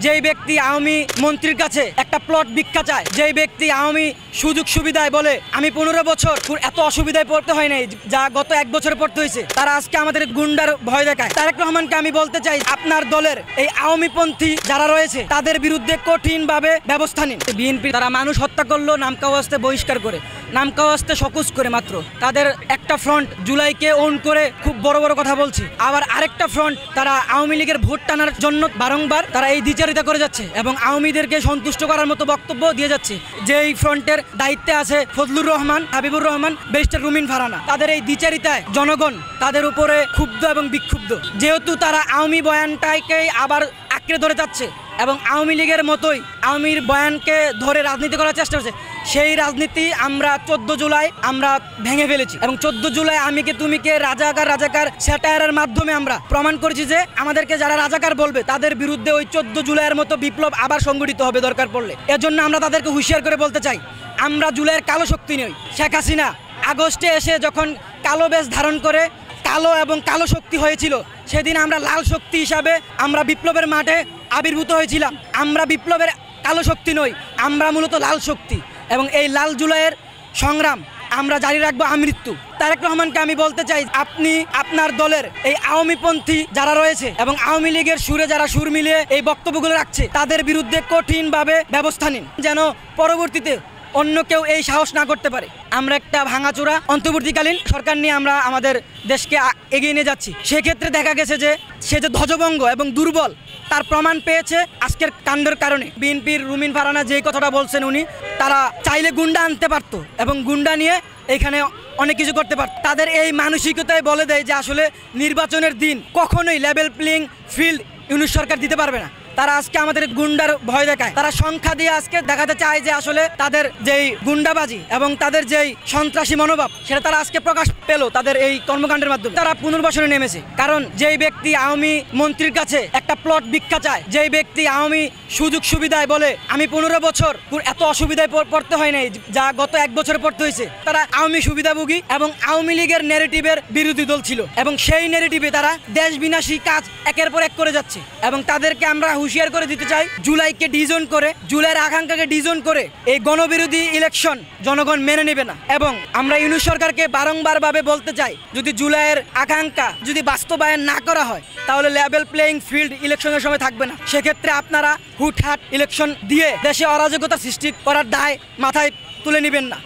যেই ব্যক্তি আওয়ামী মন্ত্রীর কাছে একটা প্লট ভিক্ষা চায়, যেই ব্যক্তি আওয়ামী সুযোগ সুবিধায় বলে আমি 15 বছর এত অসুবিধায় পড়তে হয় নাই যা গত 1 বছরে পড়তে হয়েছে, তারা আজকে আমাদের গুন্ডার ভয় দেখায়। তারেক রহমানকে আমি বলতে চাই, আপনার দলের এই আওয়ামীপন্থী যারা রয়েছে তাদের বিরুদ্ধে কঠিনভাবে ব্যবস্থা নিন। বিএনপি তারা মানুষ হত্যা করলো নামকাওয়াস্তে বহিষ্কার করে, নামকাওয়াস্তে সকুজ করে মাত্র। তাদের একটা ফ্রন্ট জুলাইকে ওন করে খুব বড় বড় কথা বলছে, আবার আরেকটা ফ্রন্ট তারা আওয়ামী লীগের ভোট টানার জন্য বারংবার তারা এই দ্বিচারিতা করে যাচ্ছে এবং আওয়ামীদেরকে সন্তুষ্ট করার মতো বক্তব্য দিয়ে যাচ্ছে। যেই ফ্রন্টের দায়িত্বে আছে ফজলুর রহমান, হাবিবুর রহমান, ব্যারিস্টার রুমিন ফারহানা, তাদের এই দ্বিচারিতায় জনগণ তাদের উপরে ক্ষুব্ধ এবং বিক্ষুব্ধ। যেহেতু তারা আওয়ামী বয়ানটাকেই আবার আঁকড়ে ধরে যাচ্ছে এবং আওয়ামী লীগের মতোই আওয়ামীর বয়ানকে ধরে রাজনীতি করার চেষ্টা করছে, সেই রাজনীতি আমরা 14 জুলাই আমরা ভেঙে ফেলেছি এবং 14 জুলাই আমিকে তুমিকে রাজাকার স্যাটায়ারের মাধ্যমে আমরা প্রমাণ করেছি যে আমাদেরকে যারা রাজাকার বলবে তাদের বিরুদ্ধে ওই 14 জুলাইয়ের মতো বিপ্লব আবার সংগঠিত হবে দরকার পড়লে। এজন্য আমরা তাদেরকে হুঁশিয়ার করে বলতে চাই, আমরা জুলাইয়ের কালো শক্তি নই। শেখ হাসিনা আগস্টে এসে যখন কালো বেশ ধারণ করে কালো এবং কালো শক্তি হয়েছিল, সেদিন আমরা লাল শক্তি হিসাবে আমরা বিপ্লবের মাঠে আবির্ভূত হয়েছিলাম। আমরা বিপ্লবের কালো শক্তি নই, আমরা মূলত লাল শক্তি এবং এই লাল জুলাইয়ের সংগ্রাম আমরা জারি রাখবো আমৃত্যু। তারেক রহমানকে আমি বলতে চাই, আপনি আপনার দলের এই আওয়ামীপন্থী যারা রয়েছে এবং আওয়ামী লীগের সুরে যারা সুর মিলিয়ে এই বক্তব্যগুলো রাখছে তাদের বিরুদ্ধে কঠিনভাবে ব্যবস্থা নিন, যেন পরবর্তীতে অন্য কেউ এই সাহস না করতে পারে। আমরা একটা ভাঙাচোরা অন্তর্বর্তীকালীন সরকার নিয়ে আমরা আমাদের দেশকে এগিয়ে নিয়ে যাচ্ছি। সেক্ষেত্রে দেখা গেছে যে সে যে ধ্বজভঙ্গ এবং দুর্বল তার প্রমাণ পেয়েছে আজকের কাণ্ডের কারণে। বিএনপির রুমিন ফারহানা যেই কথাটা বলছেন, উনি তারা চাইলে গুন্ডা আনতে পারতো এবং গুন্ডা নিয়ে এখানে অনেক কিছু করতে পারত। তাদের এই মানসিকতায় বলে দেয় যে আসলে নির্বাচনের দিন কখনোই লেভেল প্লেইং ফিল্ড ইউনিট সরকার দিতে পারবে না। তারা আজকে আমাদের গুন্ডার ভয় দেখায়, তারা সংখ্যা দিয়ে আজকে দেখাতে চায় যে আসলে তাদের যেই গুন্ডাবাজি এবং তাদের যেই সন্ত্রাসী মনোভাব সেটা তারা আজকে প্রকাশ পেল তাদের এই কর্মকাণ্ডের মাধ্যমে। তারা পুনর্বাসনে নেমেছে, কারণ যেই ব্যক্তি আওয়ামী মন্ত্রীর কাছে একটা প্লট ভিক্ষা চায়, যেই ব্যক্তি আওয়ামী সুযোগ সুবিধায় বলে আমি 15 বছর এত অসুবিধায় পড়তে হয় নাই যা গত 1 বছরে পড়তে হয়েছে, তারা আওয়ামী সুবিধাভোগী এবং আওয়ামী লীগের ন্যারেটিভের বিরোধী দল ছিল এবং সেই ন্যারেটিভে তারা দেশ বিনাশী কাজ একের পর এক করে যাচ্ছে এবং তাদেরকে আমরা হুঁশিয়ার করে দিতে চাই, জুলাইকে ডিজন করে, জুলাইয়ের আকাঙ্ক্ষাকে ডিজন করে এই গণবিরোধী ইলেকশন জনগণ মেনে নেবে না। এবং আমরা ইউনিট সরকারকে বারংবার ভাবে বলতে চাই, যদি জুলাইয়ের আকাঙ্ক্ষা যদি বাস্তবায়ন না করা হয় তাহলে লেভেল প্লেইং ফিল্ড ইলেকশনের সময় থাকবে না। সেক্ষেত্রে আপনারা হুটহাট ইলেকশন দিয়ে দেশে অরাজকতা সৃষ্টি করার দায় মাথায় তুলে নেবেন না।